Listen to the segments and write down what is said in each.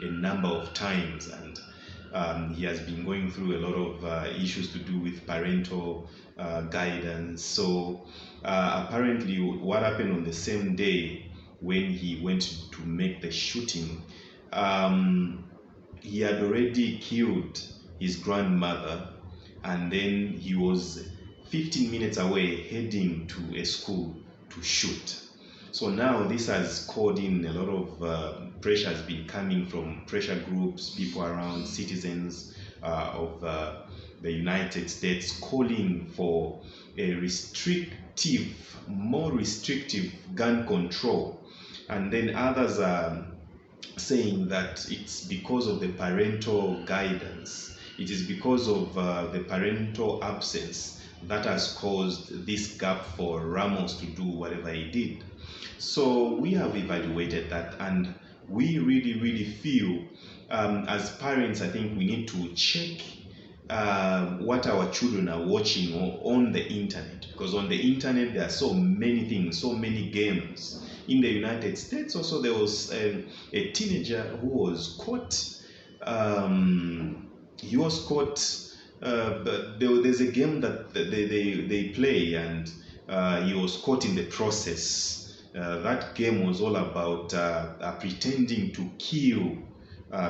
a number of times, and he has been going through a lot of issues to do with parental guidance. So apparently what happened on the same day when he went to make the shooting, he had already killed his grandmother, and then he was 15 minutes away heading to a school to shoot. So now this has called in a lot of pressure has been coming from pressure groups, people around, citizens of the United States, calling for a more restrictive gun control. And then others are saying that it's because of the parental guidance. It is because of the parental absence that has caused this gap for Ramos to do whatever he did. So we have evaluated that, and we really feel as parents, I think we need to check what our children are watching on the internet, because on the internet there are so many things, so many games. In the United States also there was a teenager who was caught. He was caught, but there's a game that they play, and he was caught in the process. That game was all about pretending to kill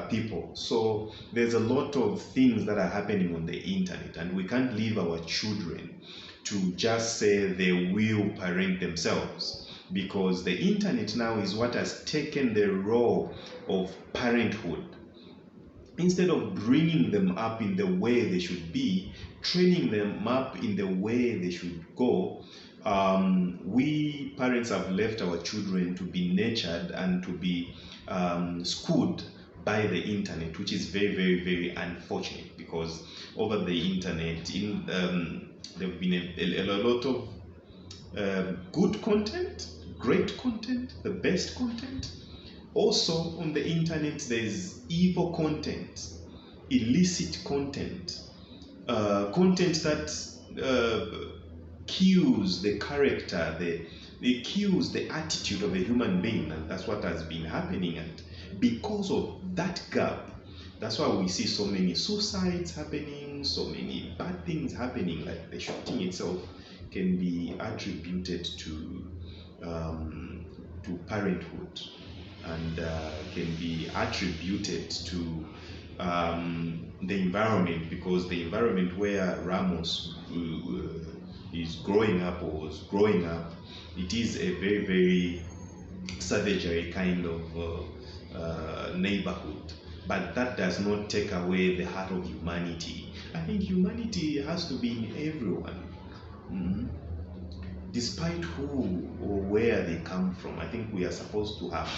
people. So there's a lot of things that are happening on the internet, and we can't leave our children to just say they will parent themselves, because the internet now is what has taken the role of parenthood. Instead of bringing them up in the way they should be, training them up in the way they should go, we parents have left our children to be nurtured and to be schooled by the internet, which is very unfortunate, because over the internet there have been a lot of good content, great content, the best content. Also on the internet there's evil content, illicit content, content that kills the character, they kills the attitude of a human being, and that's what has been happening. And because of that gap, that's why we see so many suicides happening, so many bad things happening. Like the shooting itself can be attributed to parenthood, and can be attributed to the environment, because the environment where Ramos is growing up or was growing up, it is a very savagery kind of neighborhood. But that does not take away the heart of humanity. I think humanity has to be in everyone. Despite who or where they come from, I think we are supposed to have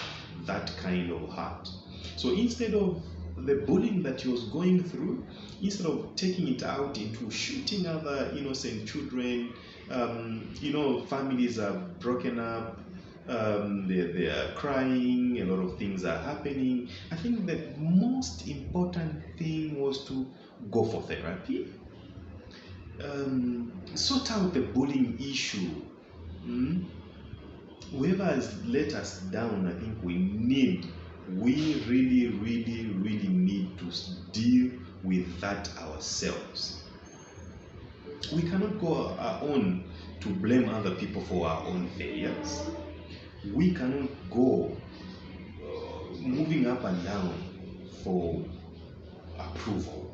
that kind of heart. So instead of the bullying that he was going through, instead of taking it out into shooting other innocent children, families are broken up, they are crying, a lot of things are happening. I think the most important thing was to go for therapy, sort out the bullying issue. Whoever has let us down, I think we really need to deal with that ourselves. We cannot go on to blame other people for our own failures. We cannot go moving up and down for approval.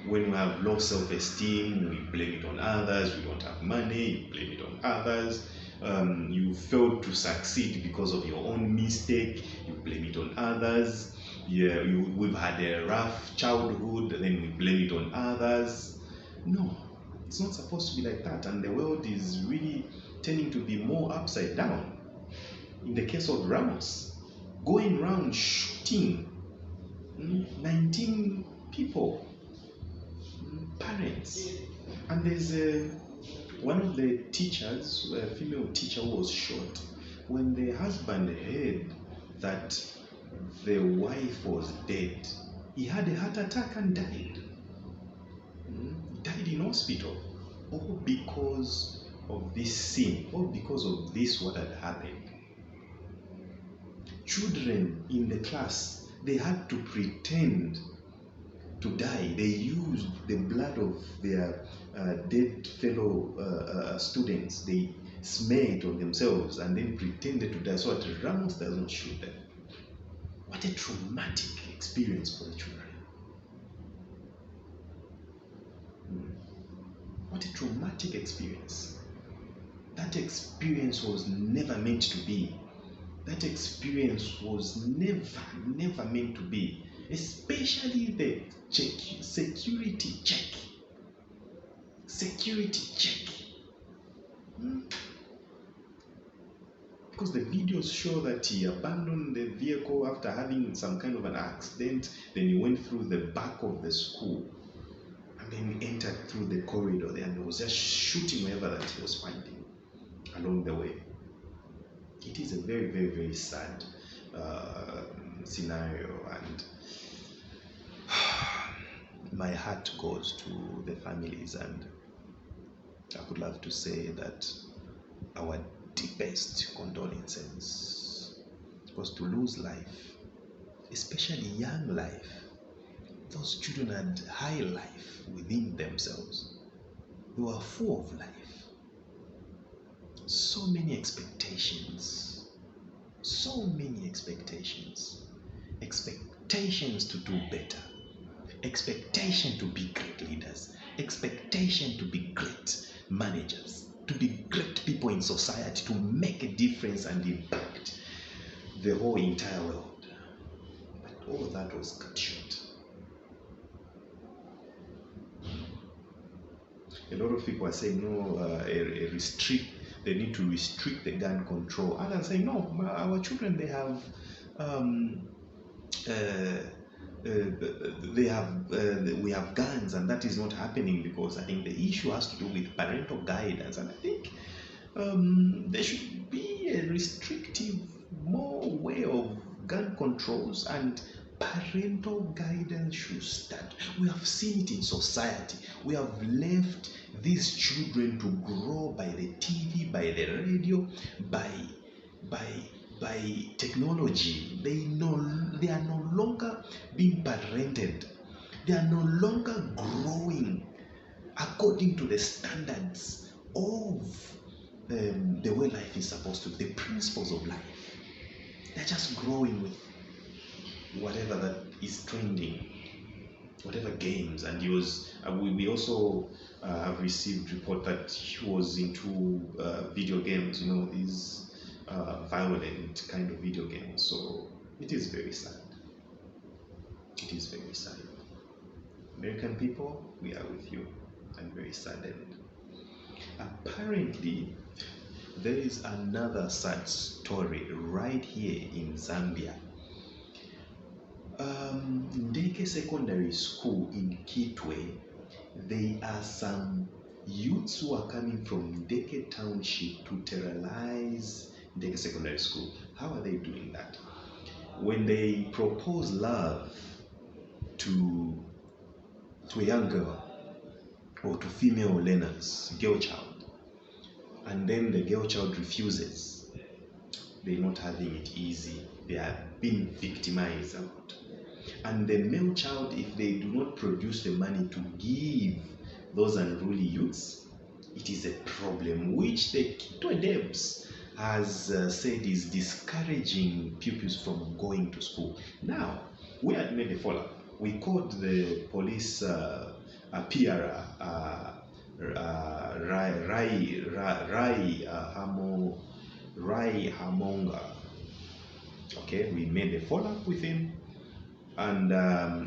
When we have low self-esteem, we blame it on others. We don't have money, you blame it on others. You failed to succeed because of your own mistake, you blame it on others. We've had a rough childhood, then we blame it on others. No, it's not supposed to be like that, and the world is really tending to be more upside down. In the case of Ramos, going around shooting 19 people, parents, and there's one of the teachers, a female teacher, was shot. When the husband heard that the wife was dead, he had a heart attack and died. Died in hospital, all because of this sin, all because of this what had happened. children in the class, they had to pretend to die. They used the blood of their dead fellow students. They smeared it on themselves and then pretended to die so that Ramos doesn't shoot them. What a traumatic experience for the children. What a traumatic experience. That experience was never meant to be. That experience was never meant to be. Especially the security check. Security check. Because the videos show that he abandoned the vehicle after having some kind of an accident. Then he went through the back of the school. And then he entered through the corridor there and he was just shooting wherever that he was finding along the way. It is a very sad scenario, and my heart goes to the families, and I would love to say that our deepest condolences, because to lose life, especially young life, those children had high life within themselves. They were full of life. So many expectations. So many expectations. Expectations to do better. Expectation to be great leaders. Expectation to be great managers. To be great people in society. To make a difference and impact the whole entire world. But all that was cut short. A lot of people are saying, no, they need to restrict the gun control. Others say, no, our children, they have, we have guns, and that is not happening, because I think the issue has to do with parental guidance, and I think there should be a restrictive, more way of gun controls, and parental guidance should start. We have seen it in society. We have left these children to grow by the TV, by the radio, by technology. They are no longer being parented. They are no longer growing according to the standards of the way life is supposed to, the principles of life. They're just growing with whatever that is trending, whatever games. And he was, we also have received report that he was into video games, these violent kind of video games. So it is very sad. It is very sad. American people, we are with you. I'm very saddened. Apparently, there is another sad story right here in Zambia. Ndeke Secondary School in Kitwe, there are some youths who are coming from Ndeke Township to terrorize Ndeke Secondary School. How are they doing that? When they propose love to a young girl or to female learners, girl child, and then the girl child refuses, they're not having it easy. They are being victimized a lot. And the male child, if they do not produce the money to give those unruly youths, it is a problem which the Kitwe Debs has said is discouraging pupils from going to school. Now, we had made a follow-up. We called the police PRA, Rai Hamonga. Okay, we made a follow-up with him. And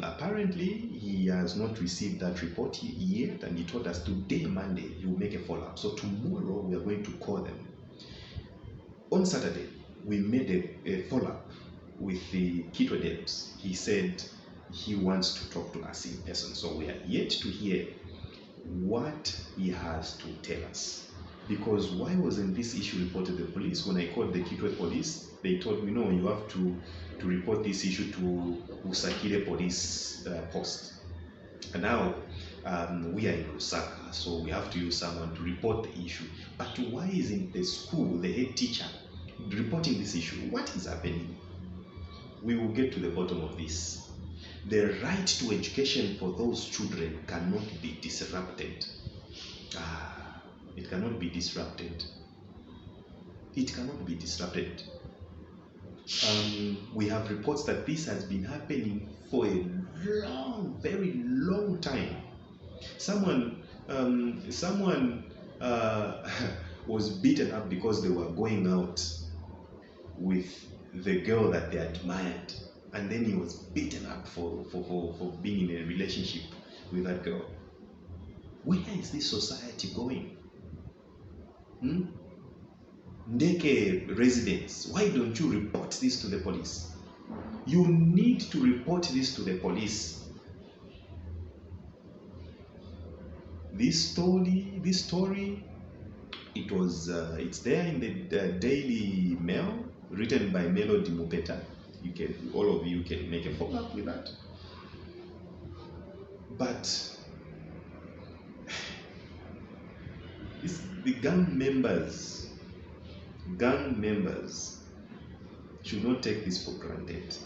apparently, he has not received that report yet, and he told us today, Monday, he will make a follow-up. So tomorrow, we are going to call them. On Saturday, we made a follow-up with the Kitwe Debs. He said he wants to talk to us in person. So we are yet to hear what he has to tell us. Because why wasn't this issue reported to the police? When I called the Kitwe police, they told me, no, you have to report this issue to Usakile police post. And now we are in Lusaka, so we have to use someone to report the issue. But why isn't the school, the head teacher, reporting this issue? What is happening? we will get to the bottom of this. The right to education for those children cannot be disrupted. It cannot be disrupted. It cannot be disrupted. We have reports that this has been happening for a long, very long time. Someone was beaten up because they were going out with the girl that they admired, and then he was beaten up for being in a relationship with that girl. Where is this society going? Ndeke residents, why don't you report this to the police? You need to report this to the police. This story, it's there in the Daily Mail, written by Melody Mubeta. All of you can make a follow-up with that. But the gang members should not take this for granted.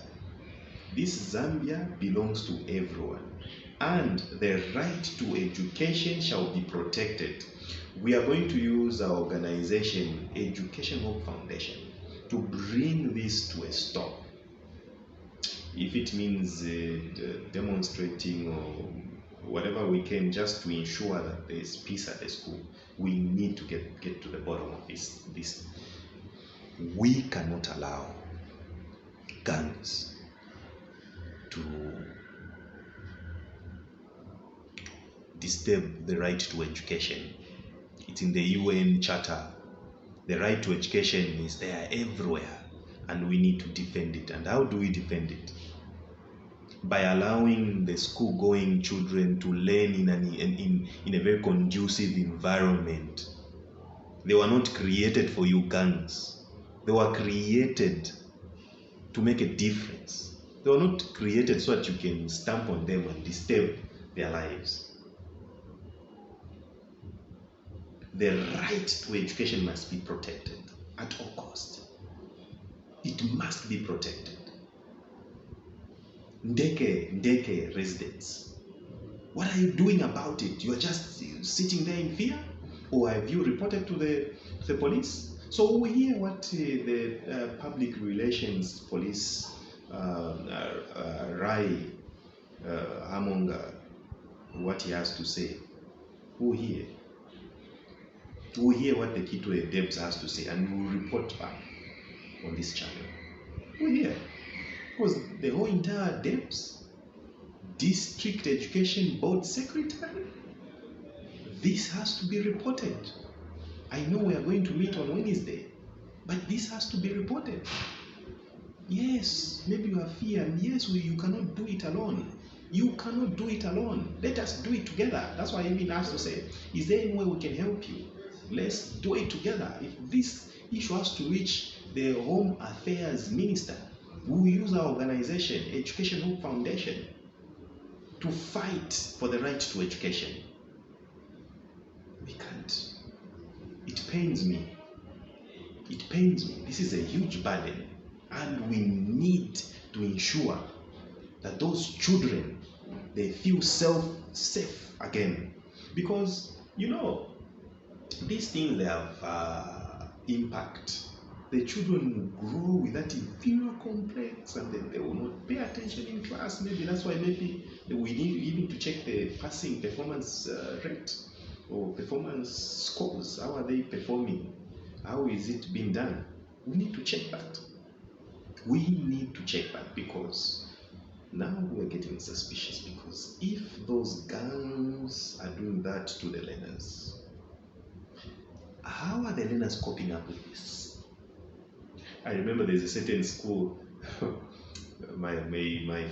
This Zambia belongs to everyone, and the right to education shall be protected. We are going to use our organization, Education Hope Foundation, to bring this to a stop. If it means demonstrating or whatever we can, just to ensure that there is peace at the school, we need to get to the bottom of this. We cannot allow gangs to disturb the right to education. It's in the UN Charter. The right to education is there everywhere, and we need to defend it. And how do we defend it? By allowing the school-going children to learn in a very conducive environment. They were not created for you gangs. They were created to make a difference. They were not created so that you can stamp on them and disturb their lives. The right to education must be protected at all costs. It must be protected. Ndeke residents, what are you doing about it? You are just sitting there in fear? Or have you reported to the police? So we hear what the public relations police Rai Hamonga, what he has to say. We hear what the Kitwe Debs has to say, and we will report back on this channel. We hear. Because the whole entire Debs, District Education Board Secretary, this has to be reported. I know we are going to meet on Wednesday, but this has to be reported. Yes, maybe you have fear, and yes, you cannot do it alone. You cannot do it alone. Let us do it together. That's why I even asked to say, is there any way we can help you? Let's do it together. If this issue has to reach the Home Affairs Minister, we will use our organization, Education Hope Foundation, to fight for the right to education. We can't. It pains me. It pains me. This is a huge burden, and we need to ensure that those children, they feel safe again. Because, these things, they have impact. The children will grow with that inferior complex, and then they will not pay attention in class. Maybe that's why we need even to check the passing performance rate or performance scores. How are they performing? How is it being done? We need to check that. We need to check that, because now we're getting suspicious. Because if those gangs are doing that to the learners, how are the learners coping up with this? I remember there's a certain school, my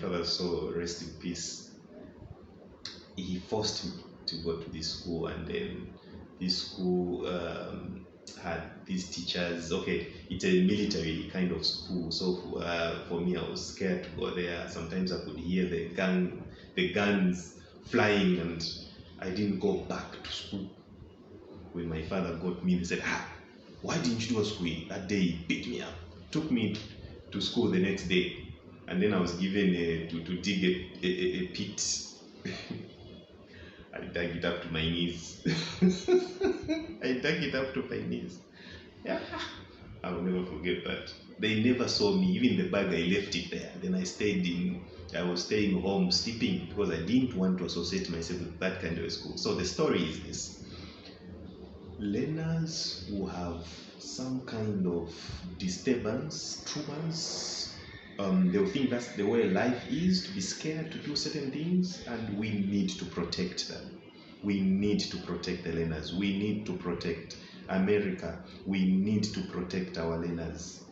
father, so rest in peace, he forced me to go to this school, and then this school had these teachers. Okay, it's a military kind of school, so for me, I was scared to go there. Sometimes I could hear the guns flying, and I didn't go back to school. When my father got me, he said, why didn't you do a school? That day he picked me up, took me to school the next day. and then I was given to dig a pit. I dug it up to my knees. I dug it up to my knees. Yeah, I will never forget that. They never saw me, even the bag, I left it there. Then I was staying home sleeping because I didn't want to associate myself with that kind of a school. So the story is this: learners who have some kind of disturbance, traumas, they'll think that's the way life is, to be scared to do certain things, and we need to protect them. We need to protect the learners. We need to protect America. We need to protect our learners.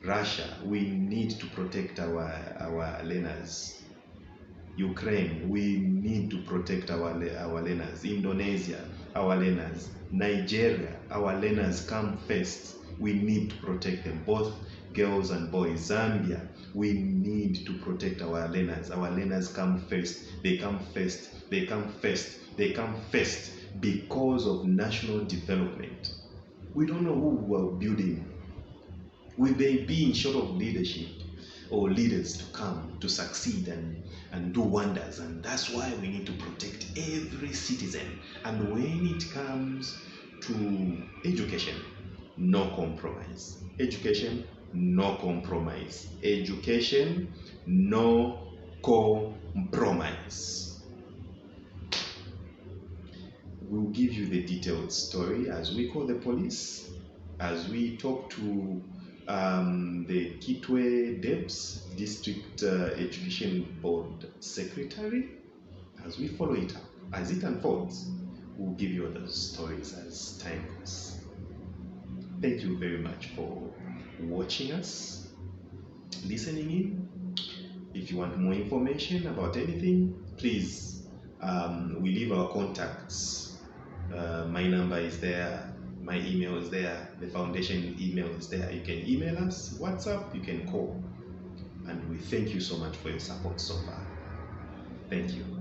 Russia, we need to protect our learners. Ukraine, we need to protect our learners. Indonesia, our learners. Nigeria, our learners come first. We need to protect them, both girls and boys. Zambia, we need to protect our learners. Our learners come first. They come first. They come first. They come first because of national development. We don't know who we are building. We may be in short of leadership or leaders to come to succeed and do wonders, and that's why we need to protect every citizen. And when it comes to education, no compromise. Education, no compromise. Education, no compromise. We'll give you the detailed story as we call the police, as we talk to the Kitwe DEBS, District Education Board Secretary, as we follow it up. As it unfolds, we'll give you other stories as time goes. Thank you very much for watching us, listening in. If you want more information about anything, please, we leave our contacts. My number is there, my email is there, the foundation email is there. You can email us, WhatsApp, you can call. And we thank you so much for your support so far. Thank you.